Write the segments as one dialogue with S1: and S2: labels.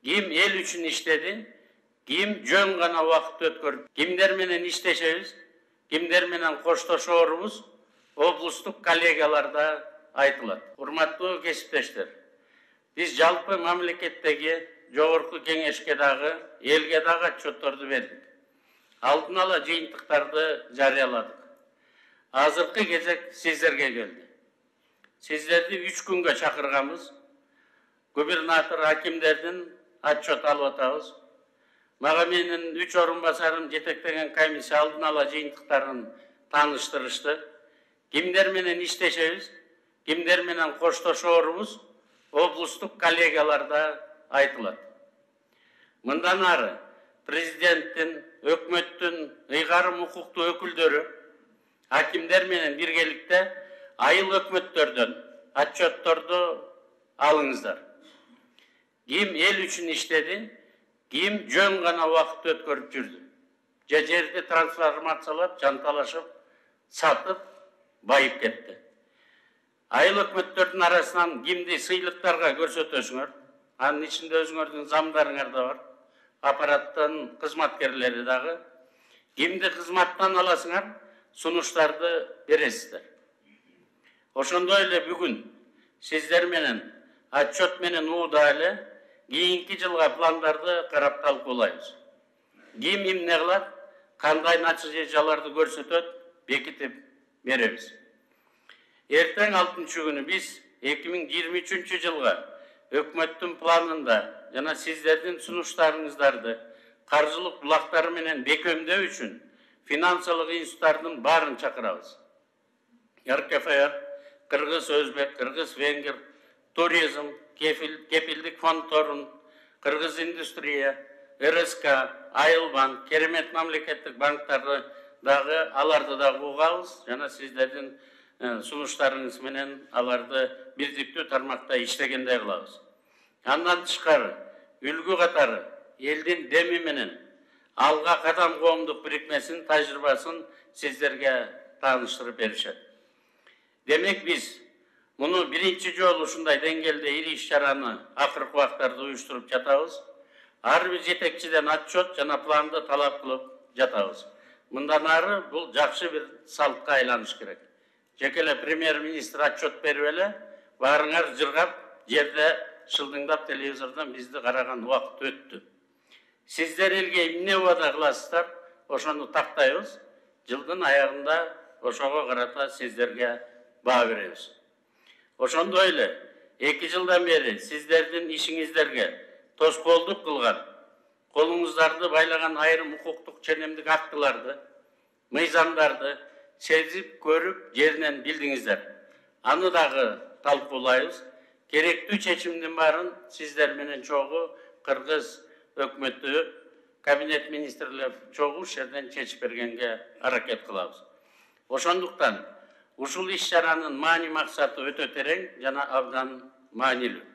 S1: Ким эл үчүн иштеди, ким жөн гана убакыт өткөрүп, кимдер менен иштешебиз, кимдер менен коштошорубуз облустук коллегаларда айтылат. Урматтуу кесиптештер, биз жалпы мамлекеттеги жогорку кеңешке дагы, элге дагы отчетторду бердик. Алдын ала жыйынтыктарды жарыяладык. Азыркы кезек сиздерге келди. Сиздерди 3 күнгө чакырганбыз. Губернатор, акимдердин отчет алып атабыз. Мага менин 3 орун басарым жетектеген комиссия алдын ала жыйынтыктарын тааныштырышты. Кимдер менен иштешебиз, кимдер менен коштошорубуз облустук коллегаларда айтылат. Мындан ары президенттин, өкмөттүн ыйгарым укуктуу өкүлдөрү акимдер менен биргеликте айыл өкмөттөрдөн отчетторду алыңыздар. Ким эл үчүн иштеди, ким жөн гана убакыт өткөрүп жүрдү. Жерди трансформациялап, жанталашып, сатып, байып кетти. Айыл өкмөттөрдүн арасынан кимди сыйлыктарга көрсөтөсүңөр, анын ичинде өзүңөрдүн замдарыңар да бар, аппараттын кызматкерлери дагы. Кимди кызматтан аласыңар, сунуштарды бересиздер. Ошондой эле бүгүн сиздер менен отчет менен ууда эле кийинки жылга пландарды карап талкуулайбыз. Ким эмне кылат, кандай натыйжаларды көрсөтөт, бекитип беребиз. Эртең 6 күнү биз 2023 жылга өкмөттүн планында жана сиздердин сунуштарыңыздарды каржылык булактары менен бекемдөө үчүн финансылык институттардын баарын чакырабыз. РКФР, Кыргыз Өзбек, Кыргыз Венгер, туризм, кепилдик фонддорун, Кыргыз индустрия, РСК, Айылбанк, керемет мамлекеттик банктарды дагы аларды да угабыз, жана сиздердин сунуштарыңыз менен аларды бирдиктүү тармакта иштегендей кылабыз. Андан тышкары, үлгү катары элдин деми менен алга кадам коомдук бирикмесинин тажрыйбасын сиздерге тааныштырып беришет. Демек биз муну биринчи жолу ушундай деңгээлде ири иш-чараны акыркы убактарда уюштуруп жатабыз. Ар бир жетекчиден отчет жана планды талап кылып жатабыз. Мындан ары бул жакшы бир салтка айланыш керек. Жекеле премьер-министр отчет берип эле, баарыңар жыргап, жерде шылдыңдап телевизордон бизди караган убакыт өттү. Сиздер элге эмне убада кыласыздар, ошону тактайбыз. Жылдын аягында ошого карата сиздерге баа беребиз. Ошондой эле 2 жылдан бери сиздердин ишиңиздерге тоскоолдук кылган, колуңуздарды байлаган айрым укуктук ченемдик актыларды, мыйзамдарды сезип, көрүп, жеринен билдиңиздер. Аны дагы талкуулайбыз. Керектүү чечимдин баарын сиздер менен чогуу Кыргыз өкмөтү, кабинет министрлер чогуу жерден чечип бергенге аракет кылабыз. Ошондуктан ушул иш-чаранын маани максаты өтө терең жана абдан маанилүү.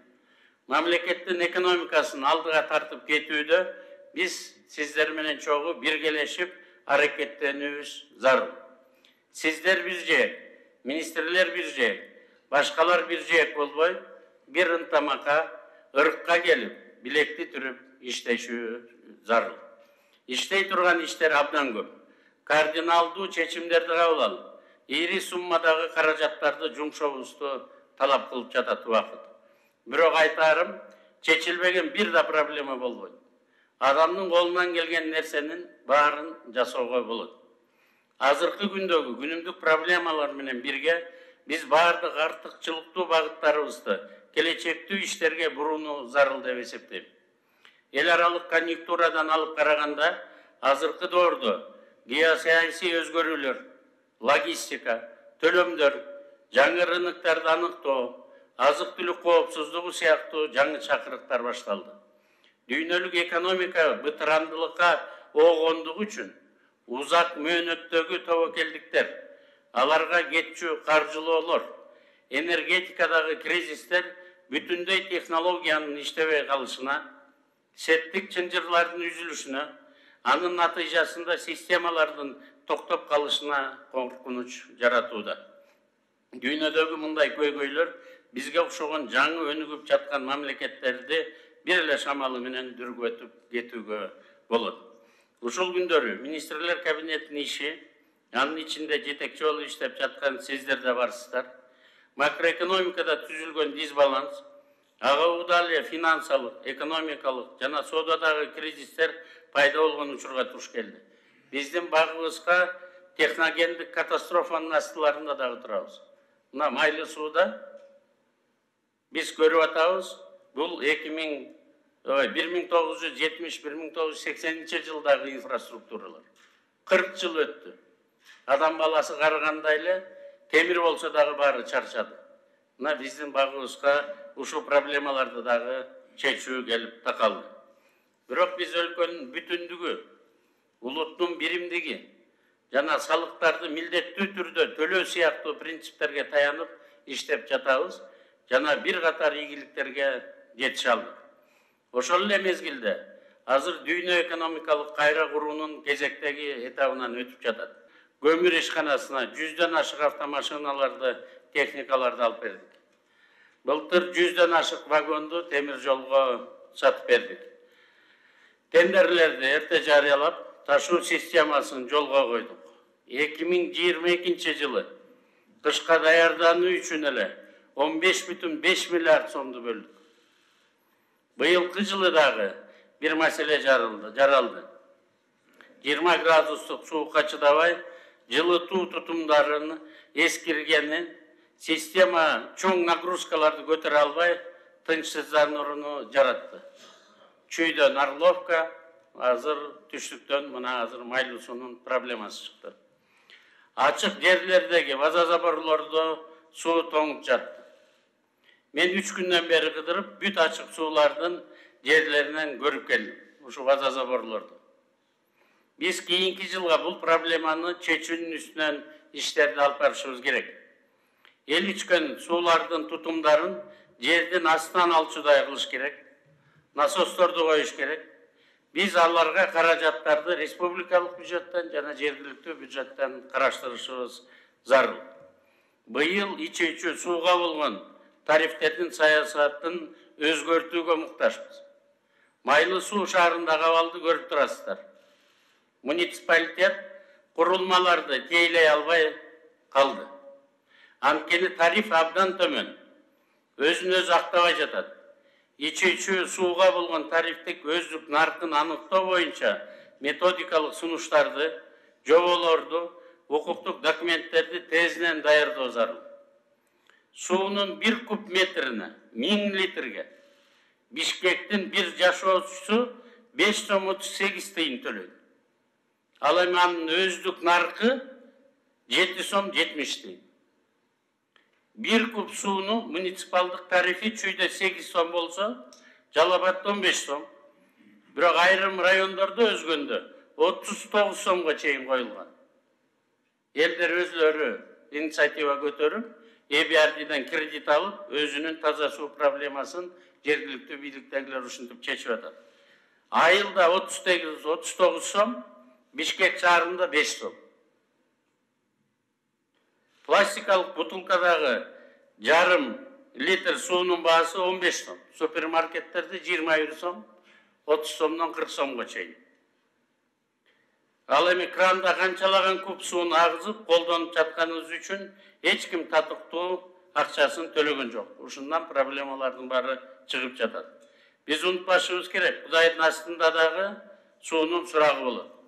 S1: Мамлекеттин экономикасын алдыга тартып кетүүдө биз сиздер менен чогуу биргелешип аракеттенүүбүз зарыл. Сиздер бир жээк, министрлер бир жээк, башкалар бир жээк болбой, бир ынтымакка, ырыкка келип, билекти түрүп иштешүү зарыл. Иштей турган иштер абдан көп. Кардиналдуу чечимдерди кабыл алып, ири суммадагы каражаттарды жумшообузду талап кылып жатат убакыт. Бирок айтарым, чечилбеген бир да проблема болбойт. Адамдын колунан келген нерсенин баарын жасоого болот. Азыркы күндөгү күнүмдүк проблемалар менен бирге биз баардык артыкчылыктуу багыттарыбызды келечектүү иштерге бурууну зарыл деп эсептейм. Эл аралык конъюнктурадан алып караганда азыркы доордо геосаясий өзгөрүүлөр, логистика, төлөмдөр, жаңы рыноктарды аныктоо, азык-түлүк коопсуздугу сыяктуу жаңы чакырыктар башталды. Дүйнөлүк экономика бытырандылыкка оогондугу үчүн узак мөөнөттөгү тобокелдиктер, аларга кетчү каржылоолор, энергетикадагы кризистер бүтүндөй технологиянын иштебей калышына, сеттик чынжырлардын үзүлүшүнө, анын натыйжасында системалардын токтоп калышына коркунуч жаратууда. Дүйнөдөгү мындай көйгөйлөр бизге окшогон жаңы өнүгүп жаткан мамлекеттерди бир эле шамалы менен дүргөтүп кетүүгө болот. Ушул күндөрү министрлер кабинетинин иши, анын ичинде жетекчи болуп иштеп жаткан сиздер да барсыздар. Макроэкономикада түзүлгөн дисбаланс, ага удале финансалык, экономикалык жана соодадагы кризистер пайда болгон учурга туш келди. Биздин багыбызга техногендик катастрофанын астыларында дагы турабыз. Мына Майлы сууда биз көрүп атабыз, бул 1970-1980 жылдагы инфраструктуралар. 40 жыл өттү. Адам баласы карыгандай эле темир болсо дагы баары чарчады. Мына биздин багыбызга ушул проблемаларды дагы чечүү келип такалды. Бирок биз өлкөнүн бүтүндүгү, улуттун биримдиги жана салыктарды милдеттүү түрдө төлөө сыяктуу принциптерге таянып иштеп жатабыз, жана бир катар ийгиликтерге жетише алдык. Ошол эле мезгилде азыр дүйнө экономикалык кайра куруунун кезектеги этабынан өтүп жатат. Көмүр ишканасына 100дөн ашык автомашиналарды, техникаларды алып бердик. Былтыр 100дөн ашык вагонду темир жолго сатып бердик. Тендерлерди эрте жарыялап, ташуу системасын жолго койдук. 2022 жылы кышка даярдануу үчүн эле 15,5 миллиард сомду бөлдүк. Быйылкы жылы дагы бир маселе жаралды. 20 градустук суукка чыдабай, жылытуу тутумдарын эскиргени, система чоң нагрузкаларды көтөрө албай, тынчсыздандырууну жаратты. Чүйдөн Орловка, азыр түштүктөн мына азыр Майлы суунун проблемасы чыкты. Ачык жерлердеги вазазаборлордо суу тоңуп жатты. Мен 3 күндөн бери кыдырып, бүт ачык суулардын жерлеринен көрүп келдим, ушу вазазаборлорду. Биз кийинки жылга бул проблеманы чечүүнүн үстүнөн иштерди алып барышыбыз керек. Эл ичкен суулардын тутумдарын жердин астынан алчудай кылыш керек. Насосторду коюш керек. Биз аларга каражаттарды республикалык бюджеттен жана жергиликтүү бюджеттен караштырышыбыз зарыл. Быйыл ичүүчү сууга болгон тарифтердин саясатын өзгөртүүгө муктажбыз. Майлы суу шаарындагы абалды көрүп турасыздар. Муниципалитет курулмаларды тейлей албай калды. Анткени тариф абдан төмөн. Өзүн өзү актабай жатат. Ичүүчү сууга болгон тарифтик өздүк наркын аныктоо боюнча методикалык сунуштарды, жоболорду, укуктук документтерди тезинен даярдоо зарыл. Суунун 1 куб метрине 1000 литрге Бишкектин бир жашоочусу 5,38 тыйын төлөйт. Ал эми анын өздүк наркы 7,70 тыйын. 1 куб сууну муниципалдык тарифи чүйдө 8 сом болсо, Жалал Абадда 15 сом. Бирок айрым райондордо өзгөндө 39 сомго чейин коюлган. Элдер өзлөрү инициатива көтөрүп, EBRD'den кредит алып, өзүнүн таза суу проблемасын жергиликтүү бийликтегилер ушинтип чечип атат. Айылда 39 сом, Бишкек шаарында 5 сом. Пластикалык бутылкадагы жарым литр суунун баасы 15 сом. Супермаркеттерде 21 сом, 30 сомдон 40 сомго чейин. Ал эми кранда канчалаган куб сууну агызып колдонуп жатканыбыз үчүн эч ким татыктуу акчасын төлөгөн жок. Ушундан проблемалардын баары чыгып жатат. Биз унутпашыбыз керек, Кудайдын астында дагы суунун сурагы болот.